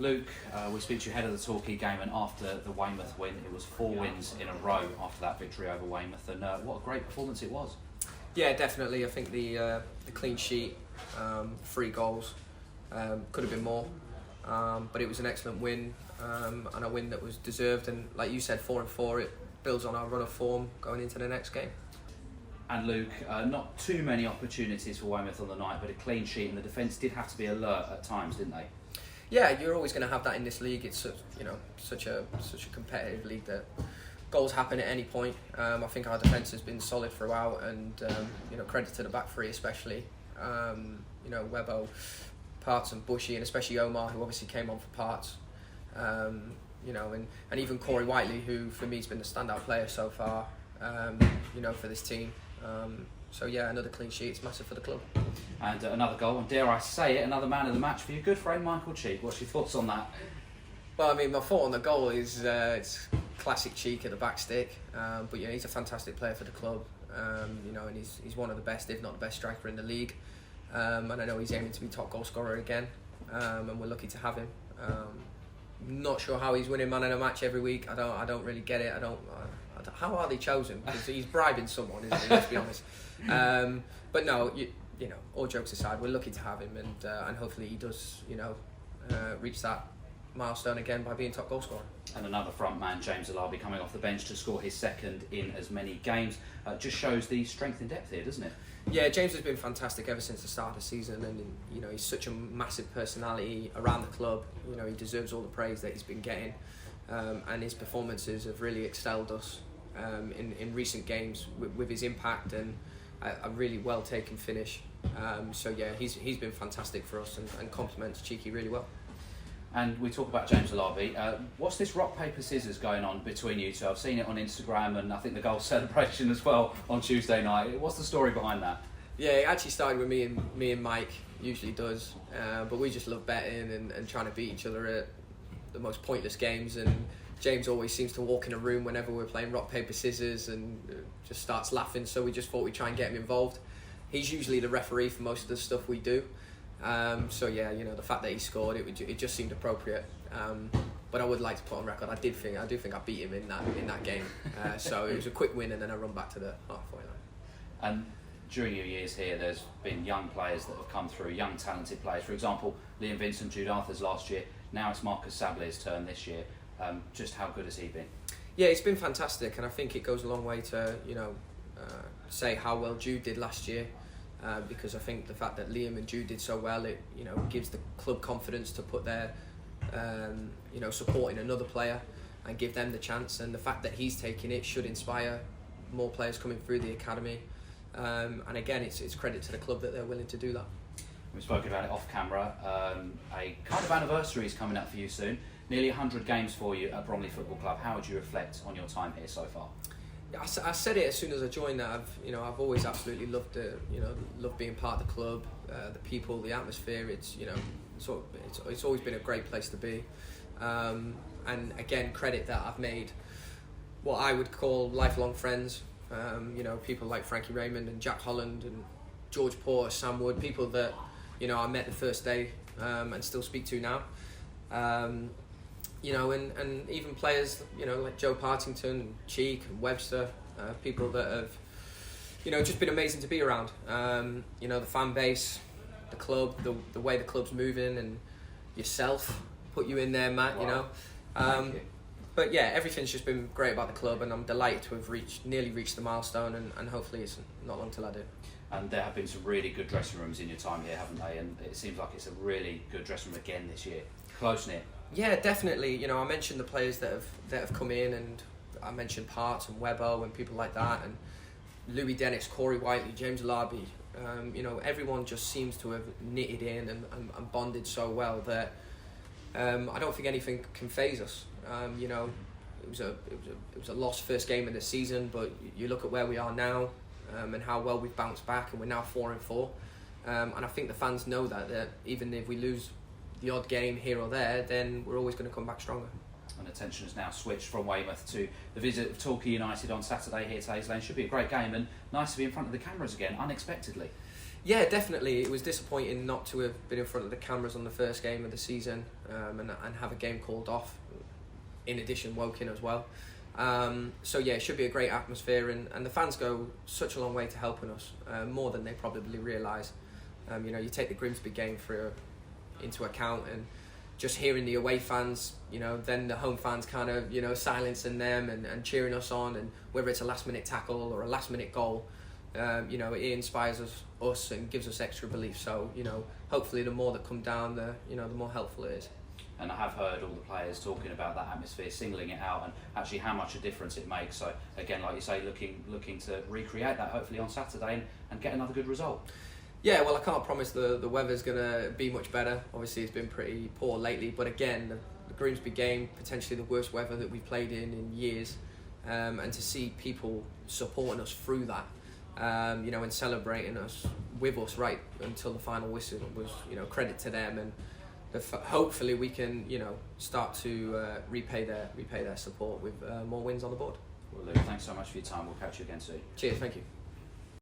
Luke, we speak to you ahead of the Torquay game, and after the Weymouth win, it was 4 wins in a row after that victory over Weymouth, and what a great performance it was. Yeah, definitely. I think the clean sheet, 3 goals, could have been more, but it was an excellent win, and a win that was deserved. And like you said, 4-4, it builds on our run of form going into the next game. And Luke, not too many opportunities for Weymouth on the night, but a clean sheet, and the defence did have to be alert at times, didn't they? Yeah, you're always going to have that in this league. It's such a competitive league that goals happen at any point. I think our defence has been solid throughout, and credit to the back three especially. Webbo, Parts and Bushy, and especially Omar, who obviously came on for Parts. And even Corey Whiteley, who for me has been the standout player so far. For this team. So yeah, another clean sheet. It's massive for the club. And another goal, and dare I say it, another man of the match for your good friend Michael Cheek. What's your thoughts on that? Well, I mean, my thought on the goal is it's classic Cheek at the back stick. But he's a fantastic player for the club. And he's one of the best, if not the best striker in the league. And I know he's aiming to be top goal scorer again. And we're lucky to have him. Not sure how he's winning man of the match every week. I don't really get it. How are they chosen? Because he's bribing someone, isn't he? Let's be honest. But no, all jokes aside, we're lucky to have him, and hopefully he does, reach that milestone again by being top goal scorer. And another front man, James Alabi, coming off the bench to score his second in as many games, just shows the strength and depth here, doesn't it? Yeah, James has been fantastic ever since the start of the season, and he's such a massive personality around the club. He deserves all the praise that he's been getting, and his performances have really excelled us in recent games with his impact and a really well taken finish. So yeah, he's been fantastic for us and complements Cheeky really well. And we talk about James Alabi. What's this rock paper scissors going on between you two? I've seen it on Instagram, and I think the goal celebration as well on Tuesday night. What's the story behind that? Yeah, it actually started with me and Mike. Usually does, but we just love betting and trying to beat each other at the most pointless games. And James always seems to walk in a room whenever we're playing rock paper scissors and just starts laughing. So we just thought we'd try and get him involved. He's usually the referee for most of the stuff we do. So yeah, the fact that he scored, it just seemed appropriate. But I would like to put on record, I do think I beat him in that game. So it was a quick win, and then I run back to the halfway line. And during your years here, there's been young players that have come through, young talented players. For example, Liam Vincent, Jude Arthur's last year. Now it's Marcus Sable's turn this year. Just how good has he been? Yeah, it's been fantastic, and I think it goes a long way to say how well Jude did last year. Because I think the fact that Liam and Jude did so well, it gives the club confidence to put their support in another player and give them the chance. And the fact that he's taking it should inspire more players coming through the academy. And again, it's credit to the club that they're willing to do that. We've spoken about it off camera. A kind of anniversary is coming up for you soon. Nearly 100 games for you at Bromley Football Club. How would you reflect on your time here so far? I said it as soon as I joined that I've always absolutely loved loved being part of the club, the people, the atmosphere. It's always been a great place to be, and again, credit that I've made what I would call lifelong friends. People like Frankie Raymond and Jack Holland and George Porter, Sam Wood, people that I met the first day and still speak to now. And even players, like Joe Partington, and Cheek, and Webster, people that have, just been amazing to be around. The fan base, the club, the way the club's moving, and yourself, put you in there, Matt. Wow. Thank you. But yeah, everything's just been great about the club, and I'm delighted to have nearly reached the milestone, and hopefully it's not long till I do. And there have been some really good dressing rooms in your time here, haven't they? And it seems like it's a really good dressing room again this year. Close-knit. Yeah, definitely. I mentioned the players that have come in, and I mentioned Parts and Webbo and people like that, and Louis Dennis, Corey Whiteley, James Alabi. Everyone just seems to have knitted in and bonded so well that I don't think anything can faze us. It was a lost first game of the season, but you look at where we are now and how well we've bounced back, and we're now 4-4. And I think the fans know that even if we lose the odd game here or there, then we're always going to come back stronger. And attention has now switched from Weymouth to the visit of Torquay United on Saturday here to Hayes Lane. Should be a great game, and nice to be in front of the cameras again, unexpectedly. Yeah, definitely. It was disappointing not to have been in front of the cameras on the first game of the season. and have a game called off. In addition, Woking as well. So yeah, it should be a great atmosphere, and the fans go such a long way to helping us, more than they probably realise. You take the Grimsby game into account, and just hearing the away fans, then the home fans kind of, silencing them and cheering us on, and whether it's a last minute tackle or a last minute goal, it inspires us and gives us extra belief. So, hopefully the more that come down, the more helpful it is. And I have heard all the players talking about that atmosphere, singling it out, and actually how much a difference it makes. So again, like you say, looking to recreate that hopefully on Saturday and get another good result. Yeah, well, I can't promise the weather's going to be much better. Obviously, it's been pretty poor lately. But again, the Grimsby game, potentially the worst weather that we've played in years. And to see people supporting us through that, and celebrating us with us right until the final whistle was, credit to them. And hopefully we can, start to repay their support with more wins on the board. Well, Luke, thanks so much for your time. We'll catch you again soon. Cheers, thank you.